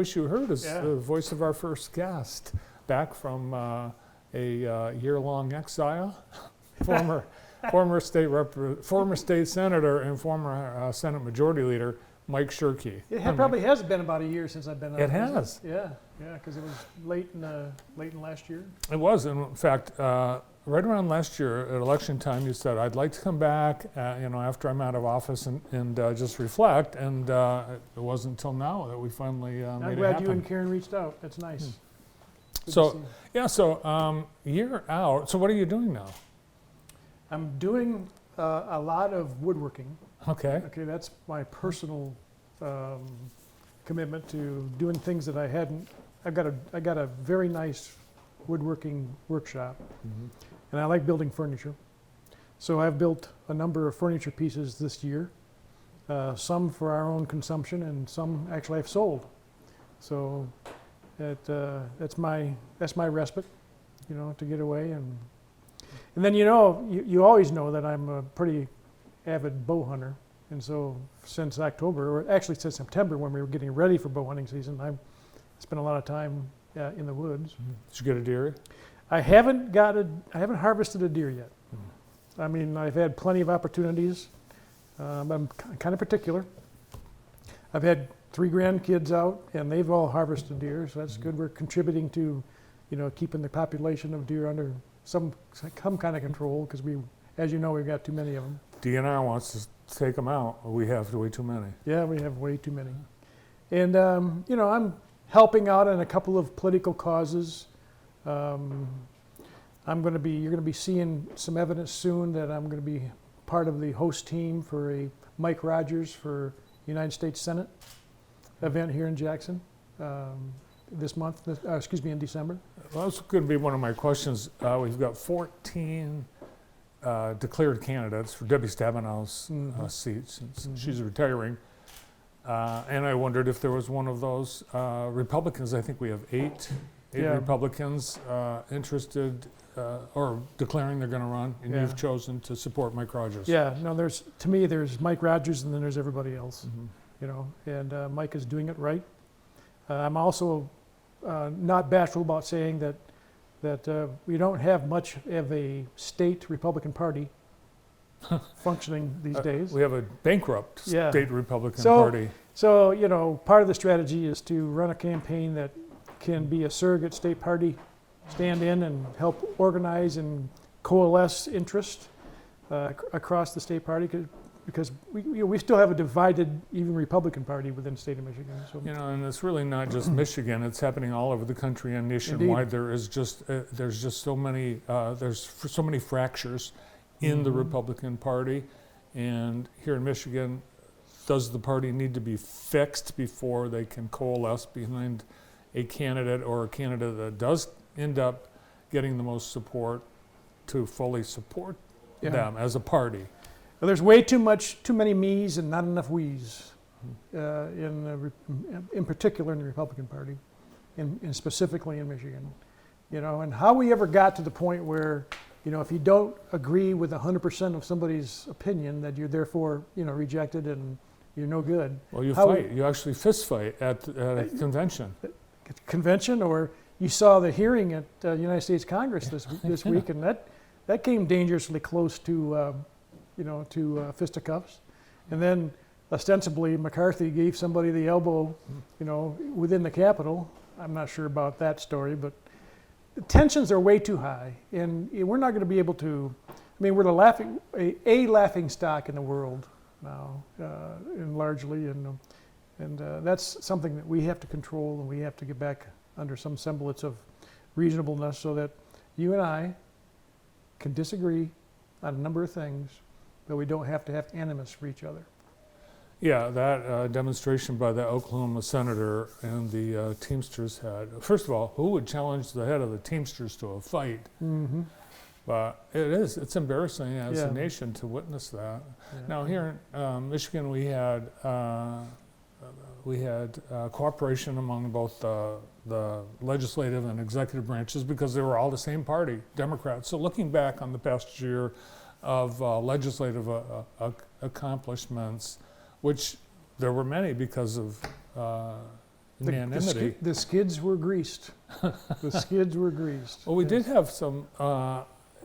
Wish you heard is the voice of our first guest, back from a year-long exile, former state senator and former Senate Majority Leader Mike Shirkey. It probably has been about a year since I've been on. It has. Yeah, because it was late in last year. It was, in fact, right around last year at election time, you said, "I'd like to come back, after I'm out of office and just reflect." And it wasn't until now that we finally made it happen. I'm glad you and Karen reached out. That's nice. So year out. So what are you doing now? I'm doing a lot of woodworking. Okay. Okay, that's my personal commitment to doing things that I hadn't. I got a very nice woodworking workshop, and I like building furniture. So I've built a number of furniture pieces this year, some for our own consumption, and some actually I've sold. So that's my respite, to get away, and then you always know that I'm a pretty avid bow hunter, and so since October, or actually since September, when we were getting ready for bow hunting season, I've spent a lot of time in the woods. Did you get a deer? I haven't harvested a deer yet. I mean, I've had plenty of opportunities. I'm kind of particular. I've had 3 grandkids out, and they've all harvested deer, so that's good. We're contributing to, keeping the population of deer under some kind of control, because as you know, we've got too many of them. DNR wants to take them out. We have way too many. Yeah, we have way too many. And, I'm helping out on a couple of political causes. You're going to be seeing some evidence soon that I'm going to be part of the host team for a Mike Rogers for United States Senate event here in Jackson this month, in December. Well, that's going to be one of my questions. We've got 14 declared candidates for Debbie Stabenow's seat, since she's retiring. And I wondered if there was one of those Republicans. I think we have eight Republicans interested or declaring they're going to run, and you've chosen to support Mike Rogers. Yeah, no, there's Mike Rogers, and then there's everybody else, and Mike is doing it right. I'm also not bashful about saying that we don't have much of a state Republican Party functioning these days. We have a bankrupt state Republican Party. So, part of the strategy is to run a campaign that can be a surrogate state party, stand in and help organize and coalesce interest across the state party, because we still have a divided, even Republican Party within the state of Michigan. So. And it's really not just Michigan; it's happening all over the country and nationwide. Indeed. There's just so many so many fractures in the Republican Party, and here in Michigan, does the party need to be fixed before they can coalesce behind a candidate, or a candidate that does end up getting the most support, to fully support them as a party? Well, there's way too many me's and not enough we's, in particular in the Republican Party, and specifically in Michigan. And how we ever got to the point where, if you don't agree with 100% of somebody's opinion, that you're therefore, rejected and you're no good. Well, you fight. You actually fist fight at a convention. Convention, or you saw the hearing at United States Congress this week, and that came dangerously close to fisticuffs. And then ostensibly McCarthy gave somebody the elbow, within the Capitol. I'm not sure about that story, but the tensions are way too high, and we're not going to be able to. We're a laughing stock in the world now, and largely, and that's something that we have to control, and we have to get back under some semblance of reasonableness, so that you and I can disagree on a number of things, but we don't have to have animus for each other. Yeah, that demonstration by the Oklahoma senator and the Teamsters had. First of all, who would challenge the head of the Teamsters to a fight? But it's embarrassing as a nation to witness that. Yeah. Now here in Michigan, we had cooperation among both the legislative and executive branches, because they were all the same party, Democrats. So looking back on the past year of legislative accomplishments, which there were many because of unanimity. The skids were greased. The skids were greased. Well, we Yes. did have some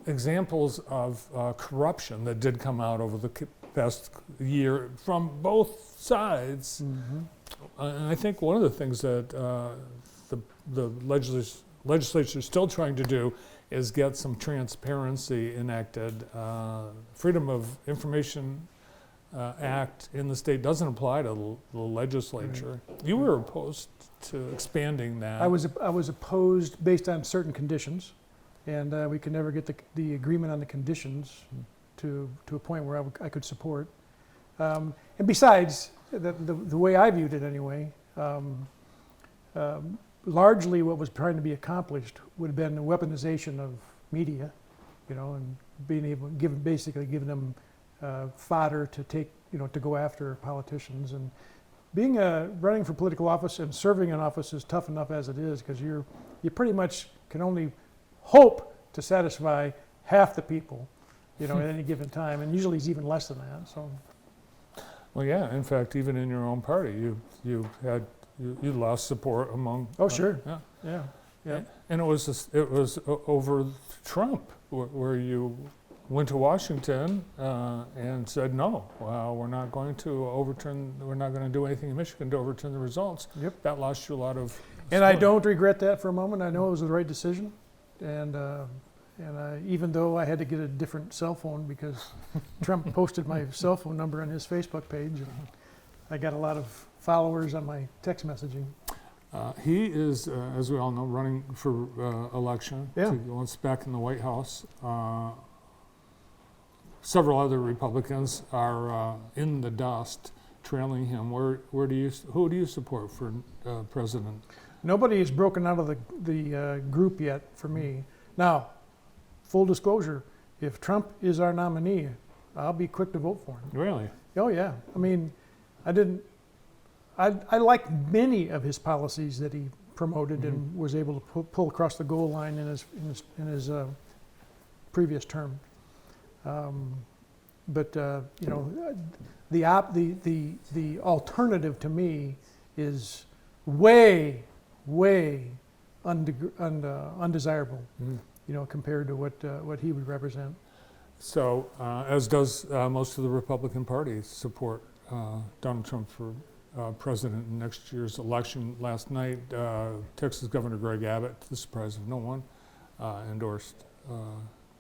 examples of corruption that did come out over the past year from both sides. Mhm. And I think one of the things that the legislature is still trying to do is get some transparency enacted. Freedom of Information Act in the state doesn't apply to the legislature. You were opposed to expanding that. I was opposed based on certain conditions, and we could never get the agreement on the conditions to a point where I could support. And besides, the way I viewed it anyway, largely what was trying to be accomplished would have been the weaponization of media, and being able basically giving them fodder to take, to go after politicians. And being running for political office and serving in office is tough enough as it is, because you pretty much can only hope to satisfy half the people, at any given time, and usually it's even less than that. So. Well, yeah. In fact, even in your own party, you lost support among. Oh, sure. Yeah. And it was over Trump where you went to Washington and said no. Well, we're not going to do anything in Michigan to overturn the results. Yep. That lost you a lot of. And I support. don't regret that for a moment. I know it was the right decision, and even though I had to get a different cell phone because Trump posted my cell phone number on his Facebook page, and I got a lot of followers on my text messaging. He is, as we all know, running for election. Yeah. Once back in the White House. Several other Republicans are in the dust, trailing him. Who do you support for president? Nobody has broken out of the group yet for me. Now, full disclosure, if Trump is our nominee, I'll be quick to vote for him. Really? Oh yeah. I mean, I like many of his policies that he promoted and was able to pull across the goal line in his previous term. But the alternative to me is way undesirable. Compared to what he would represent. So, as does most of the Republican Party support Donald Trump for president in next year's election. Last night, Texas Governor Greg Abbott, to the surprise of no one, endorsed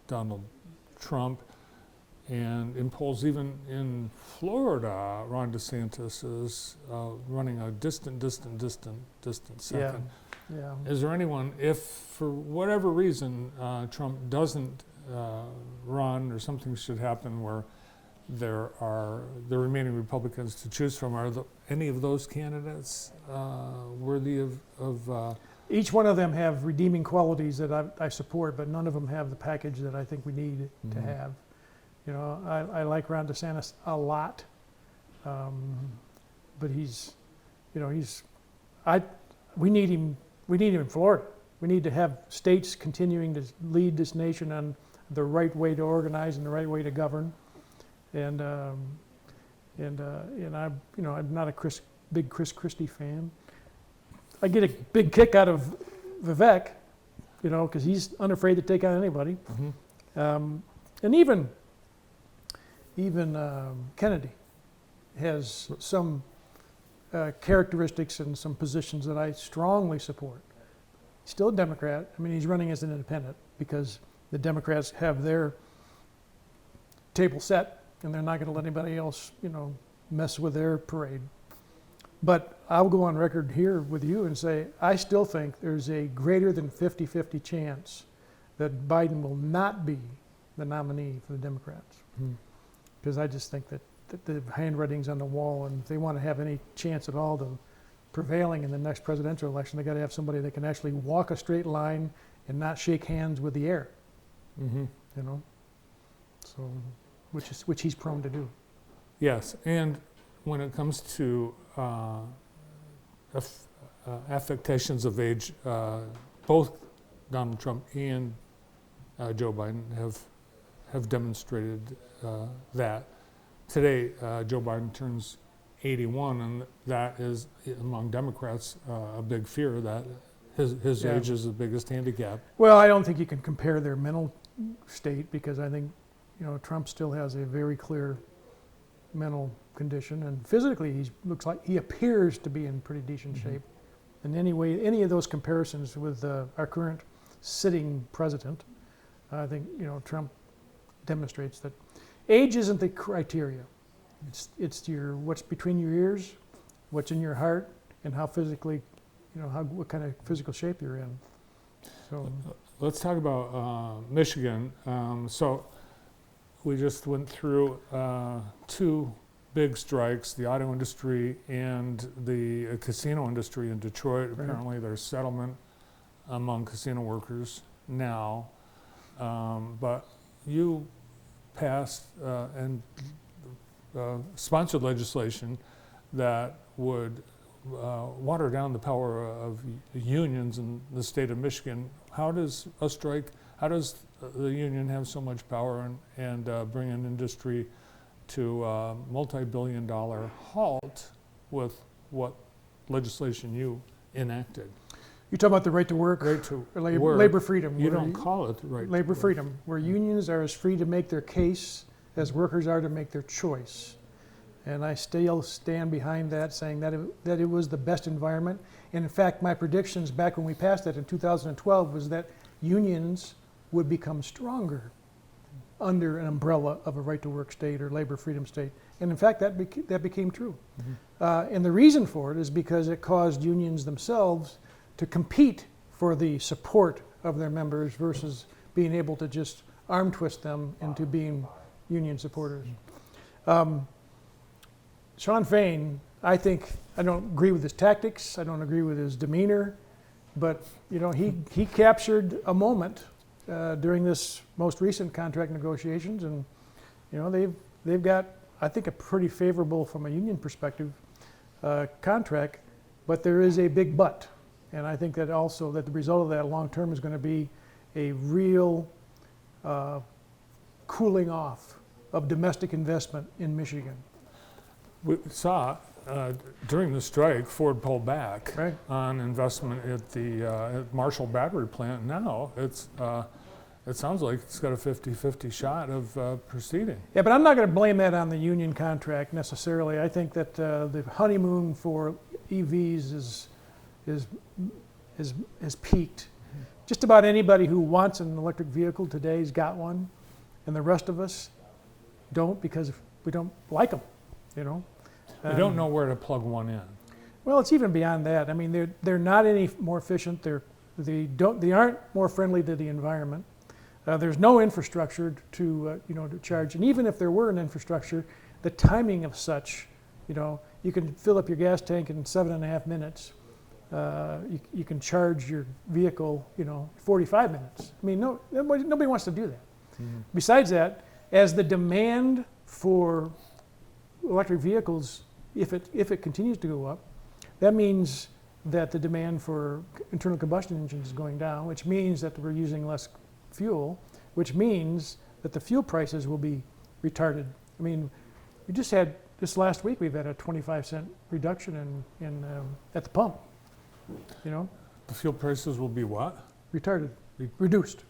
Donald Trump. And in polls, even in Florida, Ron DeSantis is running a distant second. Yeah. Is there anyone, if for whatever reason Trump doesn't run or something should happen where there are the remaining Republicans to choose from, are any of those candidates worthy of Each one of them have redeeming qualities that I support, but none of them have the package that I think we need to have. I like Ron DeSantis a lot, but we need him. We need him in Florida. We need to have states continuing to lead this nation on the right way to organize and the right way to govern. And I'm not a big Chris Christie fan. I get a big kick out of Vivek, because he's unafraid to take on anybody. And even Kennedy has some characteristics and some positions that I strongly support. He's still a Democrat. I mean, he's running as an independent because the Democrats have their table set and they're not going to let anybody else, mess with their parade. But I'll go on record here with you and say I still think there's a greater than 50-50 chance that Biden will not be the nominee for the Democrats. Because I just think that the handwriting's on the wall, and if they want to have any chance at all to prevailing in the next presidential election, they got to have somebody that can actually walk a straight line and not shake hands with the air. So, which he's prone to do. Yes, and when it comes to affectations of age, both Donald Trump and Joe Biden have demonstrated that. Today, Joe Biden turns 81, and that is among Democrats a big fear that his Yeah. age is the biggest handicap. Well, I don't think you can compare their mental state because I think, Trump still has a very clear mental condition, and physically looks like he appears to be in pretty decent shape. And anyway, any of those comparisons with our current sitting president, I think Trump demonstrates that age isn't the criteria. It's what's between your ears, what's in your heart, and how physically, what kind of physical shape you're in. So Let's talk about Michigan. So we just went through two big strikes, the auto industry and the casino industry in Detroit. Right. Apparently there's settlement among casino workers now. But you passed and sponsored legislation that would water down the power of unions in the state of Michigan. How does the union have so much power and bring an industry to a multi-billion-dollar halt with what legislation you enacted? you talk about the right to work, Right to or work. labor freedom. You where don't call it right labor to work. freedom, where unions are as free to make their case as workers are to make their choice. And I still stand behind that, saying that it was the best environment. And in fact, my predictions back when we passed that in 2012 was that unions would become stronger under an umbrella of a right to work state or labor freedom state. And in fact, that became true. And the reason for it is because it caused unions themselves to compete for the support of their members versus being able to just arm twist them into being union supporters. Sean Fain, I don't agree with his tactics, I don't agree with his demeanor, but he captured a moment during this most recent contract negotiations, and they've got, I think, a pretty favorable from a union perspective contract, but there is a big but, and I think that also that the result of that long term is going to be a real cooling off of domestic investment in Michigan. We saw during the strike, Ford pulled back Right. on investment at the at Marshall Battery Plant. Now it sounds like it's got a 50-50 shot of proceeding. Yeah, but I'm not going to blame that on the union contract necessarily. I think that the honeymoon for EVs is peaked. Just about anybody who wants an electric vehicle today's got one, and the rest of us don't because we don't like them. We don't know where to plug one in. Well, it's even beyond that. I mean, they're not any more efficient. They aren't more friendly to the environment. There's no infrastructure to charge, and even if there were an infrastructure, the timing of such, you can fill up your gas tank in 7.5 minutes. You can charge your vehicle, 45 minutes. I mean, nobody wants to do that. Mm-hmm. Besides that, as the demand for electric vehicles, if it continues to go up, that means that the demand for internal combustion engines is going down, which means that we're using less fuel, which means that the fuel prices will be retarded. I mean, we just had this last week. We've had a 25-cent reduction in at the pump. The fuel prices will be what? Retarded, reduced.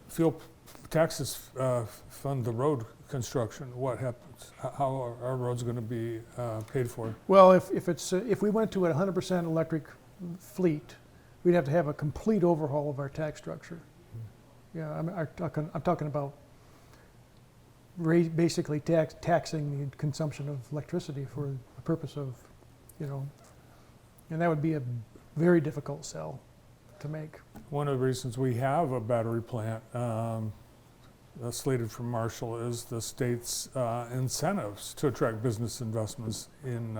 Fuel taxes fund the road construction. What happens? How are our roads going to be paid for? Well, if we went to a 100% electric fleet, we'd have to have a complete overhaul of our tax structure. Yeah, I'm talking about basically taxing the consumption of electricity for the purpose of, and that would be a very difficult sell to make. One of the reasons we have a battery plant slated for Marshall is the state's incentives to attract business investments in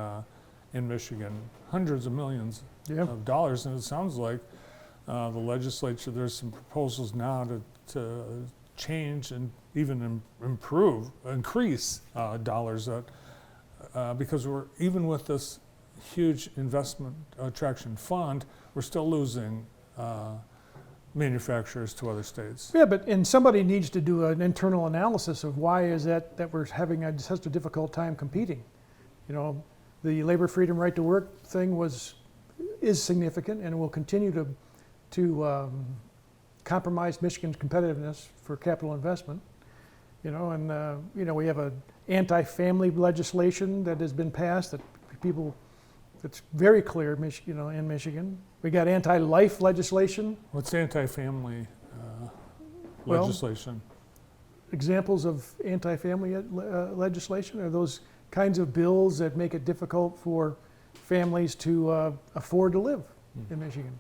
Michigan. Hundreds of millions of dollars, and it sounds like the legislature, there's some proposals now to change and even increase dollars that, because even with this huge investment attraction fund, we're still losing manufacturers to other states. Yeah, and somebody needs to do an internal analysis of why is that we're having such a difficult time competing. You know, the labor freedom right to work thing is significant and will continue to compromise Michigan's competitiveness for capital investment. You know, and you know, we have a anti-family legislation that has been passed that people, it's very clear, you know, in Michigan. We got anti-life legislation. What's anti-family Well, legislation? Examples of anti-family legislation are those kinds of bills that make it difficult for families to afford to live in Michigan.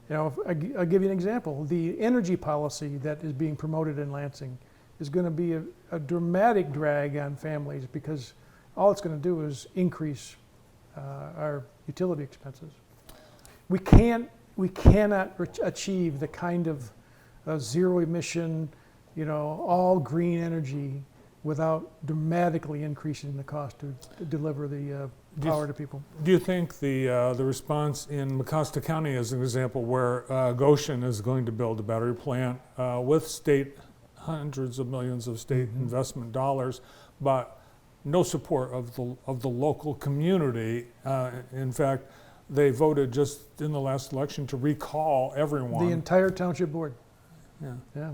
You know, I'll give you an example. The energy policy that is being promoted in Lansing is going to be a dramatic drag on families because all it's going to do is increase our utility expenses. We cannot achieve the kind of zero emission, you know, all green energy without dramatically increasing the cost to deliver the power to people. Do you think the response in Mecosta County, as an example, where Goshen is going to build a battery plant with state, hundreds of millions of state investment dollars, but no support of the local community? In fact, they voted just in the last election to recall everyone. The entire township board. Yeah. Yeah.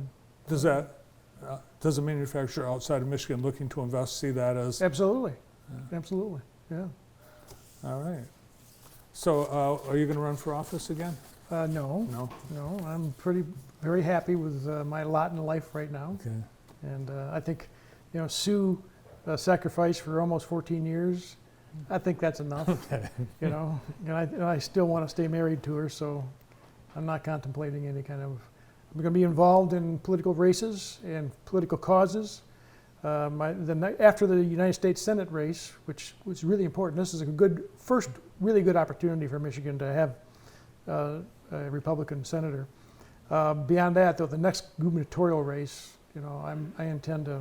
Does a manufacturer outside of Michigan looking to invest see that as? Absolutely. Absolutely. Yeah. All right. So are you going to run for office again? No. No. No. I'm very happy with my lot in life right now. Okay. And I think, you know, Sue sacrificed for almost 14 years. I think that's enough. Okay. You know, and I still want to stay married to her, so I'm not contemplating any kind of. I'm going to be involved in political races and political causes. After the United States Senate race, which was really important, this is a first really good opportunity for Michigan to have a Republican senator. Beyond that, though, the next gubernatorial race, you know, I intend to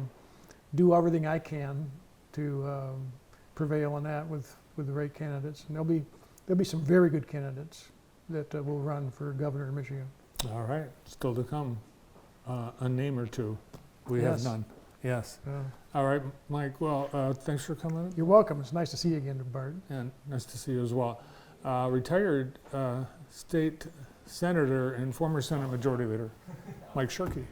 do everything I can to prevail on that with the right candidates. And there'll be some very good candidates that will run for governor of Michigan. All right. Still to come. A name or two. We have Yes. none. Yes. All right, Mike. Well, thanks for coming. You're welcome. It's nice to see you again, Bart. And nice to see you as well. Retired state senator and former Senate Majority Leader, Mike Shirkey.